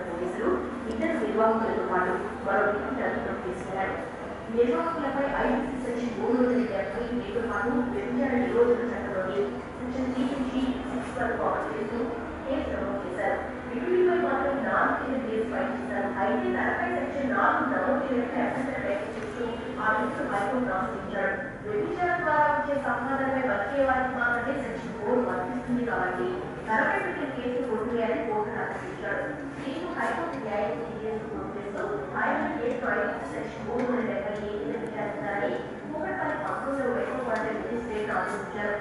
పోలీసులు ఇద్దరు నిర్వాహకులతో పాటు మరో అదుపులోకి తీసుకున్నారు. నిర్వాహకులపై ఐపీసీ సెక్షన్ 330 వీటితో పాటు వ్యభిచార నిరోధక చట్టంలోని సెక్షన్ 3 వరకు అమలు చేస్తూ కేసు నమోదు చేశారు. వీటిపై మాత్రం 4 కేసులు కేసు ఫైల్ చేశారు. అయితే తనపై సెక్షన్ 4 నమోదు చేయాలని అభ్యంతరం వ్యక్తం చేస్తూ ఆ కేసును హైకోర్టు ఆశ్రయించాడు. వ్యభిచారం ద్వారా వచ్చే సంపాదనపై బతికే వారికి మాత్రమే సెక్షన్ 4 వర్తిస్తుంది కాబట్టి తనపై పెట్టిన కేసును కొట్టివేయాలని కోర్టును ఆదేశించాడు. దీంతో హైకోర్టు న్యాయమూర్తి కేసును కొట్టివేస్తూ ఆయన కేసును ఐపీసీ సెక్షన్ 370 విచారించాలని కూకట్పల్లి కంట్రోలర్ మెట్రోపాలిటన్ మెజిస్ట్రేట్ ఆదేశించారు.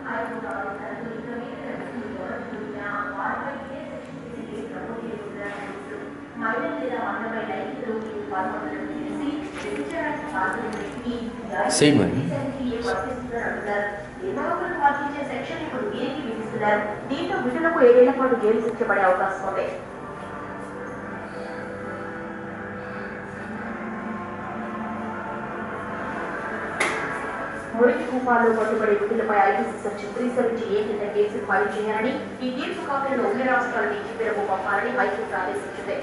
హైకోర్టు ఆదేశాలతో ఇక మీద వారిపై కేసు నమోదు చేసుకున్నారు. మహిళ లేదా మండపై లైంగిక దోపిడీకి పాల్పడడం చేసి వ్యభిచారానికి పాల్పడిన వ్యక్తి నిర్వాహకులకు వర్తించే సెక్షన్ ఇప్పుడు వీరికి విధిస్తున్నారు. దీంతో బిడ్డలకు 7 ఏళ్ల పాటు జైలు శిక్ష పడే అవకాశం ఉంది. మురికి కూపాల్లో పట్టుబడే విధులపై ఐపీసీ సెక్షన్ 370 కింద కేసులు ఫైల్ చేయాలని, ఈ తీర్పు కాపీలను ఉభయ రాష్ట్రాల డీజీపీలకు పంపాలని హైకోర్టు ఆదేశించింది.